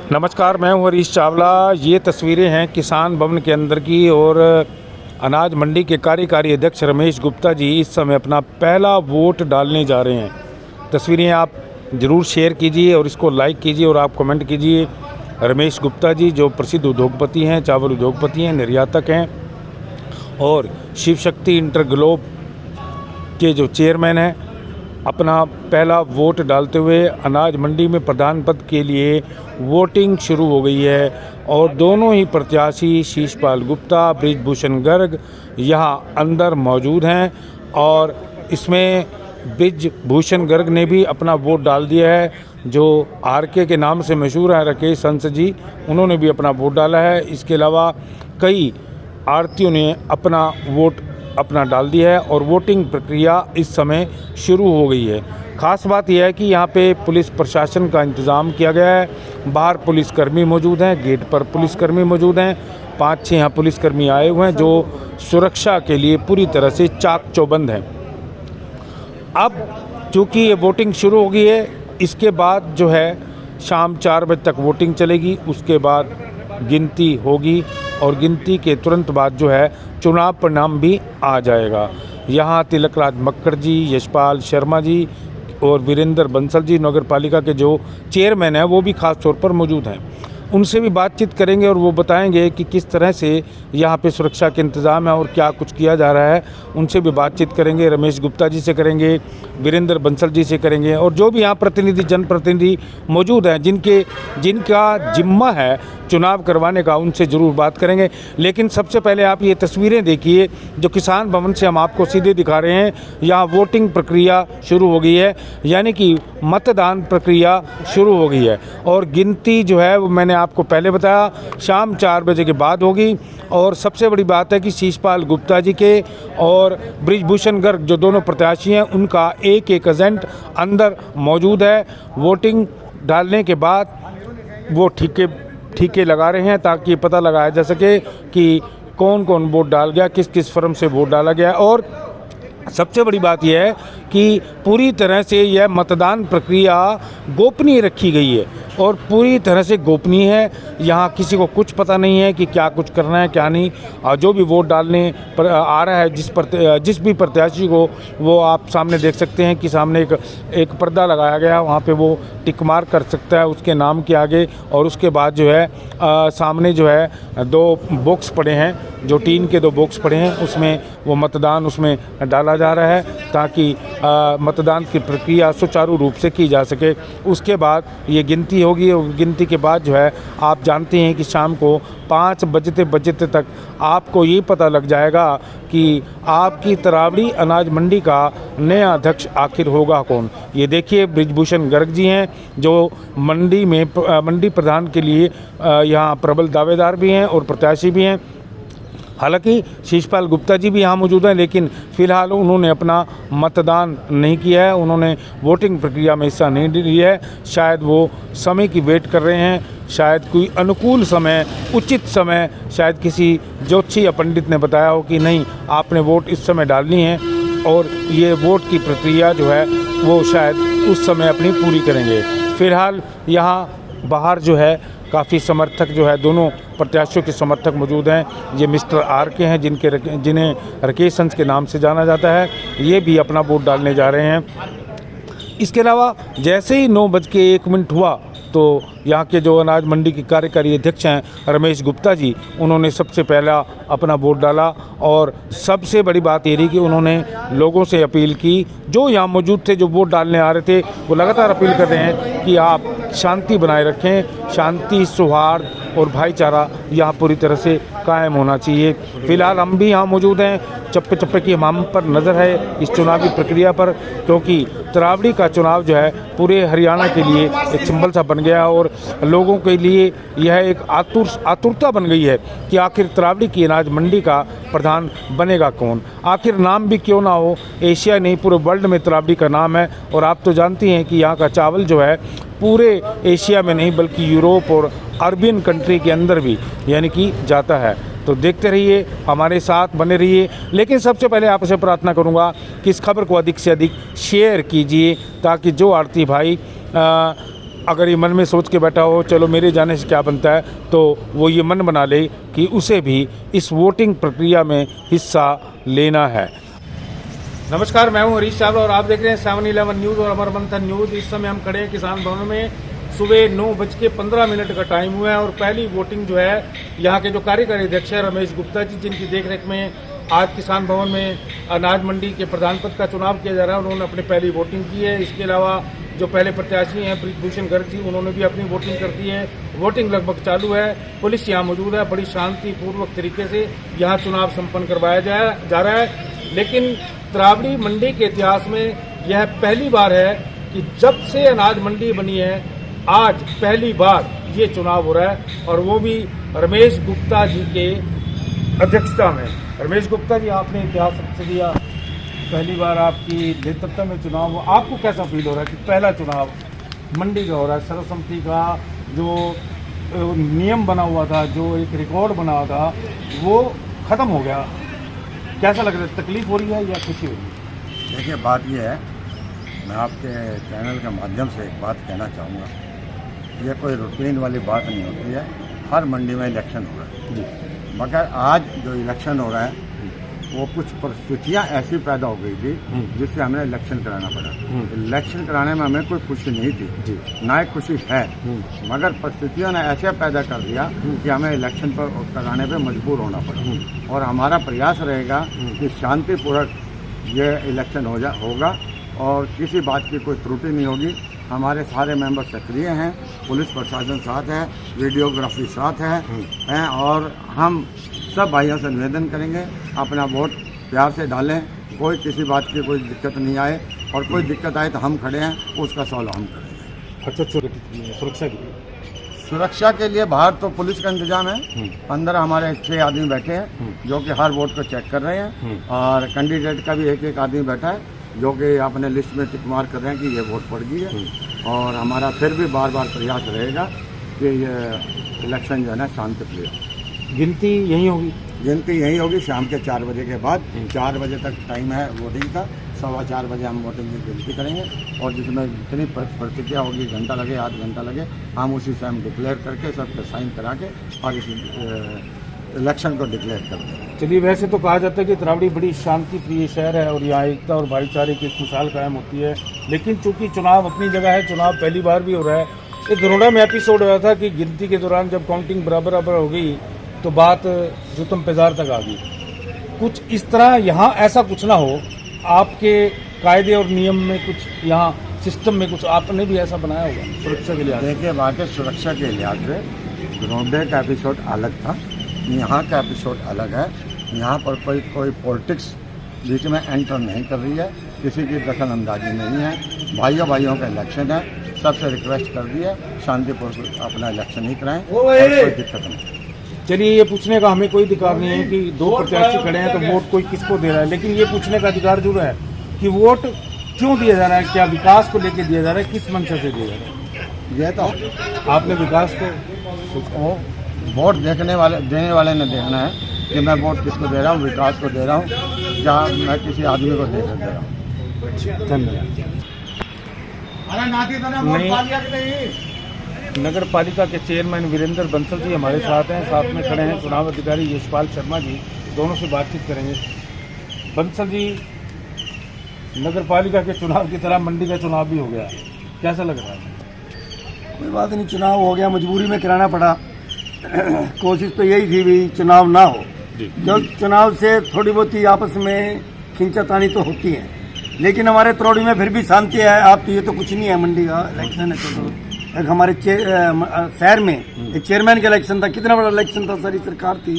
नमस्कार, मैं हूं हरीश चावला। ये तस्वीरें हैं किसान भवन के अंदर की और अनाज मंडी के कार्यकारी अध्यक्ष रमेश गुप्ता जी इस समय अपना पहला वोट डालने जा रहे हैं। तस्वीरें आप ज़रूर शेयर कीजिए और इसको लाइक कीजिए और आप कमेंट कीजिए। रमेश गुप्ता जी जो प्रसिद्ध उद्योगपति हैं, चावल उद्योगपति हैं, निर्यातक हैं और शिव शक्ति इंटरग्लोब के जो चेयरमैन हैं, अपना पहला वोट डालते हुए अनाज मंडी में प्रधान पद के लिए वोटिंग शुरू हो गई है और दोनों ही प्रत्याशी शीशपाल गुप्ता, बृजभूषण गर्ग यहाँ अंदर मौजूद हैं और इसमें बृजभूषण गर्ग ने भी अपना वोट डाल दिया है। जो आरके के नाम से मशहूर है राकेश हंस जी, उन्होंने भी अपना वोट डाला है। इसके अलावा कई आढ़तियों ने अपना डाल दिया है और वोटिंग प्रक्रिया इस समय शुरू हो गई है। ख़ास बात यह है कि यहाँ पे पुलिस प्रशासन का इंतज़ाम किया गया है। बाहर पुलिसकर्मी मौजूद हैं, गेट पर पुलिसकर्मी मौजूद हैं। 5-6 यहाँ पुलिसकर्मी आए हुए हैं जो सुरक्षा के लिए पूरी तरह से चाक चौबंद हैं। अब चूँकि ये वोटिंग शुरू हो गई है, इसके बाद जो है शाम 4 बजे तक वोटिंग चलेगी। उसके बाद गिनती होगी और गिनती के तुरंत बाद जो है चुनाव परिणाम भी आ जाएगा। यहाँ तिलकराज मक्कड़ जी, यशपाल शर्मा जी और वीरेंद्र बंसल जी नगर पालिका के जो चेयरमैन हैं वो भी ख़ास तौर पर मौजूद हैं। उनसे भी बातचीत करेंगे और वो बताएंगे कि किस तरह से यहाँ पे सुरक्षा के इंतज़ाम है और क्या कुछ किया जा रहा है। उनसे भी बातचीत करेंगे। रमेश गुप्ता जी से करेंगे, वीरेंद्र बंसल जी से करेंगे और जो भी यहाँ प्रतिनिधि जनप्रतिनिधि मौजूद हैं जिनका जिम्मा है चुनाव करवाने का, उनसे ज़रूर बात करेंगे। लेकिन सबसे पहले आप ये तस्वीरें देखिए जो किसान भवन से हम आपको सीधे दिखा रहे हैं। यहाँ वोटिंग प्रक्रिया शुरू हो गई है, यानी कि मतदान प्रक्रिया शुरू हो गई है और गिनती जो है वो मैंने आपको पहले बताया शाम 4 बजे के बाद होगी। और सबसे बड़ी बात है कि शीशपाल गुप्ता जी के और बृजभूषण गर्ग जो दोनों प्रत्याशी हैं उनका एक एजेंट अंदर मौजूद है। वोटिंग डालने के बाद वो ठीके लगा रहे हैं ताकि पता लगाया जा सके कि कौन कौन वोट डाल गया, किस किस फर्म से वोट डाला गया। और सबसे बड़ी बात यह है कि पूरी तरह से यह मतदान प्रक्रिया गोपनीय रखी गई है और पूरी तरह से गोपनीय है। यहाँ किसी को कुछ पता नहीं है कि क्या कुछ करना है क्या नहीं। जो भी वोट डालने पर आ रहा है जिस भी प्रत्याशी को, वो आप सामने देख सकते हैं कि सामने एक पर्दा लगाया गया, वहाँ पे वो टिक मार्क कर सकता है उसके नाम के आगे। और उसके बाद जो है सामने जो है 2 बॉक्स पड़े हैं, जो टीन के 2 बॉक्स पड़े हैं, उसमें वो मतदान उसमें डाला जा रहा है ताकि मतदान की प्रक्रिया सुचारू रूप से की जा सके। उसके बाद ये गिनती होगी और गिनती के बाद जो है आप जानते हैं कि शाम को 5 बजते तक आपको ये पता लग जाएगा कि आपकी तरावड़ी अनाज मंडी का नया अध्यक्ष आखिर होगा कौन। ये देखिए बृजभूषण गर्ग जी हैं जो मंडी प्रधान के लिए यहाँ प्रबल दावेदार भी हैं और प्रत्याशी भी हैं। हालांकि शीशपाल गुप्ता जी भी यहाँ मौजूद हैं, लेकिन फ़िलहाल उन्होंने अपना मतदान नहीं किया है, उन्होंने वोटिंग प्रक्रिया में हिस्सा नहीं लिया है। शायद वो समय की वेट कर रहे हैं, शायद कोई अनुकूल समय, उचित समय शायद किसी ज्योतिषी या पंडित ने बताया हो कि नहीं आपने वोट इस समय डालनी है और ये वोट की प्रक्रिया जो है वो शायद उस समय अपनी पूरी करेंगे। फ़िलहाल यहाँ बाहर जो है काफ़ी समर्थक जो है दोनों प्रत्याशियों के समर्थक मौजूद हैं। ये मिस्टर आर के हैं जिन्हें राकेश हंस के नाम से जाना जाता है, ये भी अपना वोट डालने जा रहे हैं। इसके अलावा जैसे ही 9:01 हुआ तो यहाँ के जो अनाज मंडी के कार्यकारी अध्यक्ष हैं रमेश गुप्ता जी, उन्होंने सबसे पहला अपना वोट डाला। और सबसे बड़ी बात ये रही कि उन्होंने लोगों से अपील की, जो यहाँ मौजूद थे, जो वोट डालने आ रहे थे, वो लगातार अपील कर रहे हैं कि आप शांति बनाए रखें। शांति, सौहार्द और भाईचारा यहाँ पूरी तरह से कायम होना चाहिए। फ़िलहाल हम भी यहाँ मौजूद हैं, चप्पे चप्पे की हम पर नज़र है इस चुनावी प्रक्रिया पर, क्योंकि तरावड़ी का चुनाव जो है पूरे हरियाणा के लिए एक सिंबल सा बन गया और लोगों के लिए यह एक आतुरता बन गई है कि आखिर तरावड़ी की अनाज मंडी का प्रधान बनेगा कौन। आखिर नाम भी क्यों ना हो, एशिया नहीं पूरे वर्ल्ड में तरावड़ी का नाम है। और आप तो जानती हैं कि यहाँ का चावल जो है पूरे एशिया में नहीं बल्कि यूरोप और अरबियन कंट्री के अंदर भी यानी कि जाता है। तो देखते रहिए, हमारे साथ बने रहिए। लेकिन सबसे पहले आपसे प्रार्थना करूंगा कि इस खबर को अधिक से अधिक शेयर कीजिए ताकि जो आढ़ती भाई अगर ये मन में सोच के बैठा हो चलो मेरे जाने से क्या बनता है, तो वो ये मन बना ले कि उसे भी इस वोटिंग प्रक्रिया में हिस्सा लेना है। नमस्कार, मैं हूं हरीश चावला और आप देख रहे हैं 7-11 न्यूज़ और अमर मंथन न्यूज़। इस समय हम खड़े हैं किसान भवन में। सुबह 9:15 का टाइम हुआ है और पहली वोटिंग जो है यहाँ के जो कार्यकारी अध्यक्ष है रमेश गुप्ता जी, जिनकी देखरेख में आज किसान भवन में अनाज मंडी के प्रधान पद का चुनाव किया जा रहा है, उन्होंने अपनी पहली वोटिंग की है। इसके अलावा जो पहले प्रत्याशी हैं ब्रिजभूषण गर्ग जी, उन्होंने भी अपनी वोटिंग कर दी है। वोटिंग लगभग चालू है, पुलिस यहाँ मौजूद है। बड़ी शांतिपूर्वक तरीके से यहाँ चुनाव संपन्न करवाया जा रहा है। लेकिन तरावड़ी मंडी के इतिहास में यह पहली बार है कि जब से अनाज मंडी बनी है आज पहली बार ये चुनाव हो रहा है, और वो भी रमेश गुप्ता जी के अध्यक्षता में। रमेश गुप्ता जी, आपने इतिहास रच दिया, पहली बार आपकी नेतृत्व में चुनाव हो, आपको कैसा फील हो रहा है कि पहला चुनाव मंडी का हो रहा है? सर्वसम्मति का जो नियम बना हुआ था, जो एक रिकॉर्ड बना हुआ था, वो ख़त्म हो गया। कैसा लग रहा है? तकलीफ हो रही है या खुशी हो रही है? देखिए, बात यह है, मैं आपके चैनल के माध्यम से एक बात कहना चाहूँगा। ये कोई रूटीन वाली बात नहीं होती है, हर मंडी में इलेक्शन हो रहा है। मगर आज जो इलेक्शन हो रहा है वो कुछ परिस्थितियाँ ऐसी पैदा हो गई थी जिससे हमें इलेक्शन कराना पड़ा। इलेक्शन कराने में हमें कोई खुशी नहीं थी, ना एक खुशी है, मगर परिस्थितियों ने ऐसे पैदा कर दिया कि हमें इलेक्शन पर कराने पे मजबूर होना पड़ा। और हमारा प्रयास रहेगा कि शांतिपूर्वक ये इलेक्शन होगा और किसी बात की कोई त्रुटि नहीं होगी। हमारे सारे मेंबर सक्रिय हैं, पुलिस प्रशासन साथ है, वीडियोग्राफी साथ है और हम सब भाइयों से निवेदन करेंगे अपना वोट प्यार से डालें, कोई किसी बात की कोई दिक्कत नहीं आए, और कोई दिक्कत आए तो हम खड़े हैं, उसका सॉल्व हम करेंगे। अच्छा, सुरक्षा के लिए बाहर तो पुलिस का इंतजाम है, अंदर हमारे 6 आदमी बैठे हैं जो कि हर वोट को चेक कर रहे हैं, और कैंडिडेट का भी एक आदमी बैठा है जो कि अपने लिस्ट में टिक मार कर रहे हैं कि ये वोट पड़ गई है। और हमारा फिर भी बार बार प्रयास रहेगा कि ये इलेक्शन जो है ना शांतिप्रिय। गिनती यहीं होगी? गिनती यहीं होगी शाम के 4 बजे के बाद। 4 बजे तक टाइम है वोटिंग का, 4:15 बजे हम वोटिंग की गिनती करेंगे, और जिसमें जितनी प्रतिक्रिया होगी, घंटा लगे, आध घंटा लगे, हम उसी से हम डिक्लेयर करके सबके साइन करा के और इस इलेक्शन को डिक्लेयर कर देंगे। चलिए, वैसे तो कहा जाता है कि तरावड़ी बड़ी शांति प्रिय शहर है और यहाँ एकता और भाईचारे की एक मिसाल कायम होती है, लेकिन चूंकि चुनाव अपनी जगह है, चुनाव पहली बार भी हो रहा है। एक गरुड़ा में एपिसोड हुआ था कि गिनती के दौरान जब काउंटिंग बराबर हो गई तो बात जुतम पेजार तक आ गई। कुछ इस तरह यहाँ ऐसा कुछ ना हो, आपके कायदे और नियम में कुछ, यहाँ सिस्टम में कुछ आपने भी ऐसा बनाया होगा सुरक्षा के लिहाज? देखिए, बात है सुरक्षा के लिहाज से गरुड़े का एपिसोड अलग था, यहाँ का एपिसोड अलग है। यहाँ पर कोई पॉलिटिक्स बीच में एंटर नहीं कर रही है, किसी की दखल अंदाजी नहीं है। भाइयों का इलेक्शन है, सबसे रिक्वेस्ट कर दी है शांतिपूर्वक अपना इलेक्शन ही कराएं, कोई दिक्कत नहीं। चलिए, ये पूछने का हमें कोई अधिकार नहीं है कि 2 प्रत्याशी खड़े हैं तो वोट कोई किसको दे रहा है, लेकिन ये पूछने का अधिकार जरूर है कि वोट क्यों दिया जा रहा है, क्या विकास को लेकर दिया जा रहा है, किस मंशा से दिया जा रहा है? ये तो आपने विकास को वोट देने वाले ने देखना है कि मैं वोट किसको दे रहा हूँ, विकास को दे रहा हूँ या मैं किसी आदमी को दे रहा हूँ। धन्यवाद। नगर पालिका के चेयरमैन वीरेंद्र बंसल जी हमारे साथ हैं, साथ में खड़े हैं चुनाव अधिकारी यशपाल शर्मा जी, दोनों से बातचीत करेंगे। बंसल जी, नगर पालिका के चुनाव की तरह मंडी का चुनाव भी हो गया, कैसा लग रहा है? कोई बात नहीं, चुनाव हो गया, मजबूरी में कराना पड़ा। कोशिश तो यही थी भी चुनाव ना हो, जो चुनाव से थोड़ी बहुत ही आपस में खिंचातानी तो होती है, लेकिन हमारे तरोड़ी में फिर भी शांति है। आप तो ये तो कुछ नहीं है, मंडी का इलेक्शन है तो एक हमारे शहर में एक चेयरमैन का इलेक्शन था, कितना बड़ा इलेक्शन था, सारी सरकार थी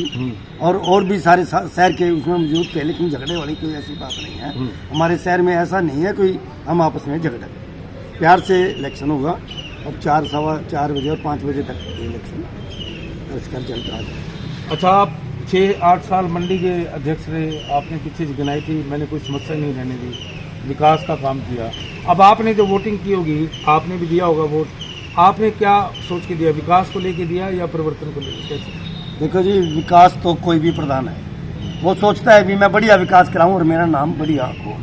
और भी सारे शहर के उसमें मौजूद थे, लेकिन झगड़े वाली कोई ऐसी बात नहीं है। हमारे शहर में ऐसा नहीं है कोई हम आपस में झगड़ा, प्यार से इलेक्शन होगा और 4, सवा 4 बजे और 5 बजे तक इलेक्शन कर चलता है। अच्छा, आप 6-8 साल मंडी के अध्यक्ष रहे, आपने किसी चीज़ गिनाई थी, मैंने कोई समस्या नहीं रहने दी, विकास का काम किया। अब आपने जो वोटिंग की होगी, आपने भी दिया होगा वोट, आपने क्या सोच के दिया, विकास को लेके दिया या परिवर्तन को लेकर, कैसे? देखो जी, विकास तो कोई भी प्रधान है, वो सोचता है भी मैं बढ़िया विकास कराऊं और मेरा नाम बढ़िया हो,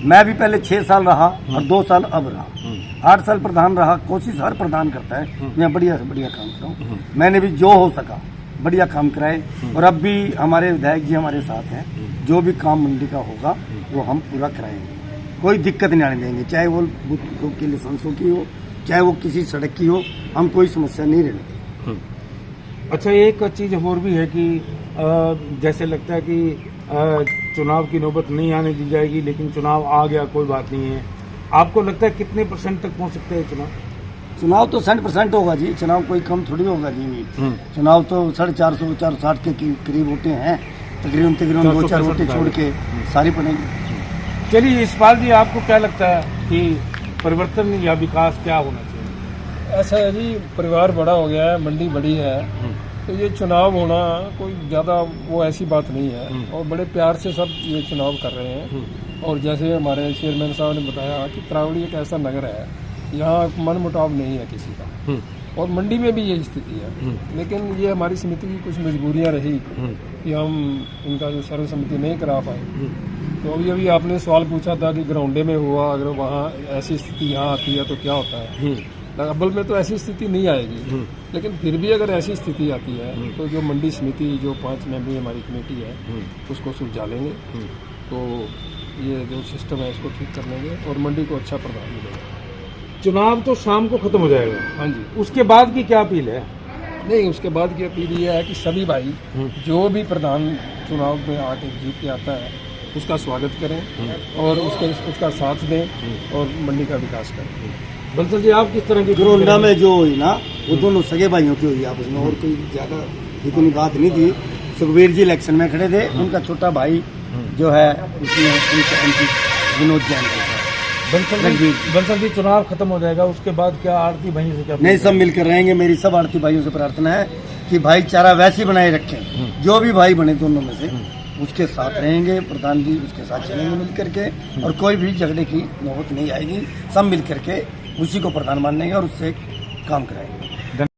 मैं भी पहले 6 साल रहा और 2 साल अब रहा, 8 साल प्रधान रहा। कोशिश हर प्रधान करता है मैं बढ़िया से बढ़िया काम कराऊं। मैंने भी जो हो सका बढ़िया काम कराए, और अब भी हमारे विधायक जी हमारे साथ हैं। जो भी काम मंडी का होगा वो हम पूरा कराएंगे, कोई दिक्कत नहीं आने देंगे, चाहे वो बुद्ध के लाइसेंसों की हो, चाहे वो किसी सड़क की हो, हम कोई समस्या नहीं रहने देंगे। अच्छा, एक चीज़ और भी है कि जैसे लगता है कि चुनाव की नौबत नहीं आने दी जाएगी, लेकिन चुनाव आ गया, कोई बात नहीं है। आपको लगता है कितने % तक पहुंच सकते हैं चुनाव? चुनाव तो 100% होगा जी, चुनाव कोई कम थोड़ी होगा जी। चुनाव तो 450 460 के करीब वोटें हैं, तकरीबन 2-4 वोटें छोड़ के सारी पड़ेंगी। चलिए यशपाल जी, आपको क्या लगता है कि परिवर्तन या विकास क्या होना चाहिए? ऐसा है जी, परिवार बड़ा हो गया है, मंडी बड़ी है, तो ये चुनाव होना कोई ज़्यादा वो ऐसी बात नहीं है, और बड़े प्यार से सब ये चुनाव कर रहे हैं। और जैसे हमारे चेयरमैन साहब ने बताया कि तरावड़ी एक ऐसा नगर है, यहाँ मन मुटाव नहीं है किसी का, और मंडी में भी यही स्थिति है। लेकिन ये हमारी समिति की कुछ मजबूरियाँ रही कि हम इनका जो सर्वसम्मति नहीं करा पाए। तो अभी आपने सवाल पूछा था कि ग्राउंडे में हुआ, अगर वहाँ ऐसी स्थिति यहाँ आती है तो क्या होता है। अव्वल में तो ऐसी स्थिति नहीं आएगी, लेकिन फिर भी अगर ऐसी स्थिति आती है तो जो मंडी समिति जो 5 मेंबरी हमारी कमेटी है उसको सुलझा लेंगे, तो ये जो सिस्टम है इसको ठीक कर लेंगे और मंडी को अच्छा प्रदान मिलेगा। चुनाव तो शाम को खत्म हो जाएगा। हाँ जी। उसके बाद की क्या अपील है? नहीं, उसके बाद की अपील ये है कि सभी भाई जो भी प्रधान चुनाव में आके जीत के आता है उसका स्वागत करें और उसका साथ दें और मंडी का विकास करें। बंसल जी, आप किस तरह की ग्रोंडा में जो हुई ना वो दोनों सगे भाइयों की हुई आपस में, और कोई ज्यादा इतनी बात नहीं थी। सुखबीर जी इलेक्शन में खड़े थे, उनका छोटा भाई जो है उसमें उनका एमपी विनोद जैन के साथ। बंसल जी, चुनाव खत्म हो जाएगा, उसके बाद क्या आरती भाई से क्या? नहीं, सब मिलकर रहेंगे। मेरी सब आरती भाइयों से प्रार्थना है कि भाईचारा वैसे बनाए रखें, जो भी भाई बने दोनों में से उसके साथ रहेंगे, प्रधान जी उसके साथ चलेंगे मिल करके, और कोई भी झगड़े की नौबत नहीं आएगी। सब मिल करके उसी को प्रधान मान लेंगे और उससे काम कराएंगे।